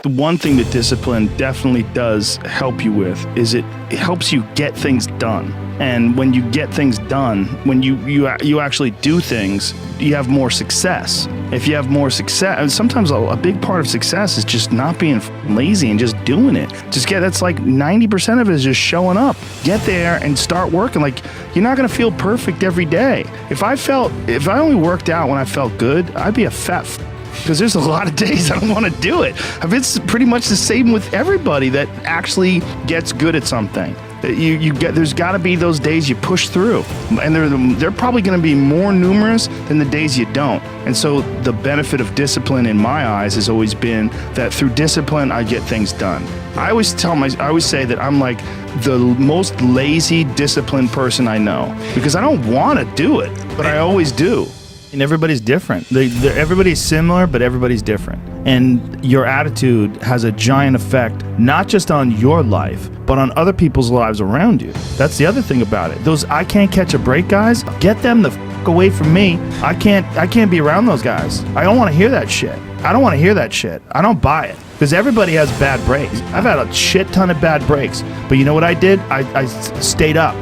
The one thing that discipline definitely does help you with is it helps you get things done. And when you get things done, when you actually do things, you have more success. If you have more success, and sometimes a big part of success is just not being lazy and just doing it. That's like 90% of it is just showing up. Get there and start working. Like, you're not gonna feel perfect every day. If I only worked out when I felt good, I'd be a fat because there's a lot of days I don't want to do it. It's pretty much the same with everybody that actually gets good at something. There's got to be those days you push through, and they're probably going to be more numerous than the days you don't. And so the benefit of discipline in my eyes has always been that through discipline I get things done. I always say that I'm like the most lazy, disciplined person I know because I don't want to do it, but I always do. And everybody's different. Everybody's similar, but everybody's different. And your attitude has a giant effect, not just on your life, but on other people's lives around you. That's the other thing about it. Those I can't catch a break guys, get them the f away from me. I can't be around those guys. I don't want to hear that shit. I don't want to hear that shit. I don't buy it. Because everybody has bad breaks. I've had a shit ton of bad breaks. But you know what I did? I stayed up.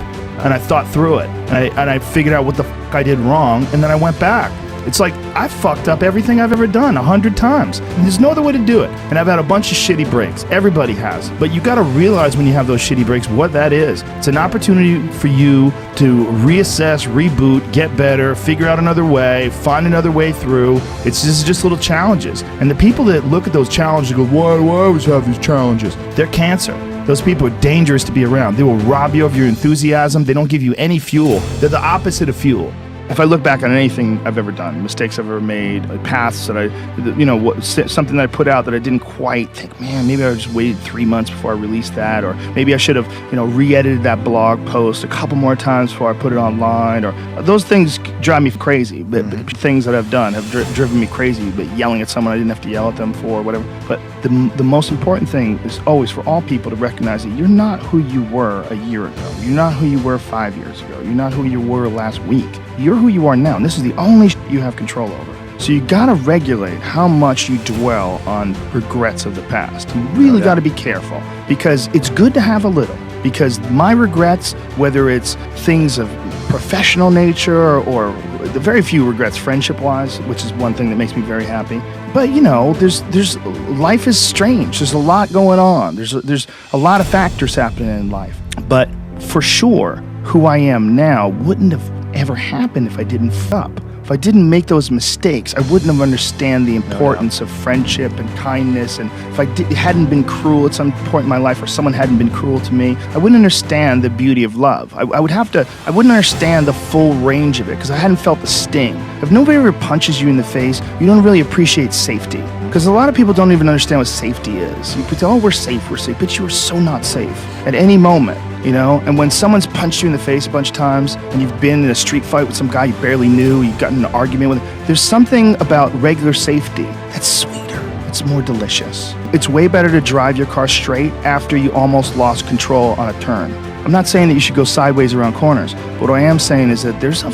And I thought through it, and I figured out what the fuck I did wrong, and then I went back. It's like, I fucked up everything I've ever done 100 times. And there's no other way to do it. And I've had a bunch of shitty breaks. Everybody has. But you gotta realize when you have those shitty breaks what that is. It's an opportunity for you to reassess, reboot, get better, figure out another way, find another way through. It's just little challenges. And the people that look at those challenges and go, why do I always have these challenges? They're cancer. Those people are dangerous to be around. They will rob you of your enthusiasm. They don't give you any fuel. They're the opposite of fuel. If I look back on anything I've ever done, mistakes I've ever made, paths that something that I put out that I didn't quite think, man, maybe I just waited 3 months before I released that, or maybe I should have, re-edited that blog post a couple more times before I put it online, or those things drive me crazy. But things that I've done have driven me crazy, but yelling at someone I didn't have to yell at them for, whatever. But the most important thing is always for all people to recognize that you're not who you were a year ago. You're not who you were 5 years ago. You're not who you were last week. You're who you are now, and this is the only you have control over. So you gotta regulate how much you dwell on regrets of the past. You really gotta be careful, because it's good to have a little. Because my regrets, whether it's things of professional nature or the very few regrets friendship-wise, which is one thing that makes me very happy. But there's life is strange. There's a lot going on. There's a lot of factors happening in life. But for sure, who I am now wouldn't have ever happened if I didn't f up. If I didn't make those mistakes, I wouldn't have understand the importance of friendship and kindness. And if I hadn't been cruel at some point in my life, or someone hadn't been cruel to me, I wouldn't understand the beauty of love. I wouldn't understand the full range of it, because I hadn't felt the sting. If nobody ever punches you in the face, you don't really appreciate safety. Because a lot of people don't even understand what safety is. You say, oh, we're safe, but you are so not safe at any moment. And when someone's punched you in the face a bunch of times, and you've been in a street fight with some guy you barely knew, you've gotten in an argument with, there's something about regular safety that's sweeter. It's more delicious. It's way better to drive your car straight after you almost lost control on a turn. I'm not saying that you should go sideways around corners, but what I am saying is that there's a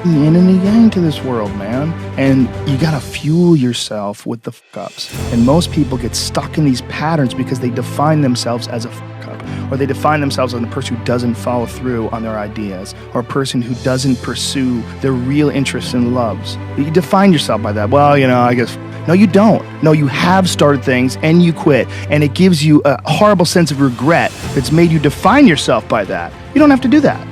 yin and a yang to this world, man. And you gotta fuel yourself with the f-ups. And most people get stuck in these patterns because they define themselves as a f-up. Or they define themselves as a person who doesn't follow through on their ideas, or a person who doesn't pursue their real interests and loves. You define yourself by that. Well, I guess. No, you don't. No, you have started things and you quit. And it gives you a horrible sense of regret that's made you define yourself by that. You don't have to do that.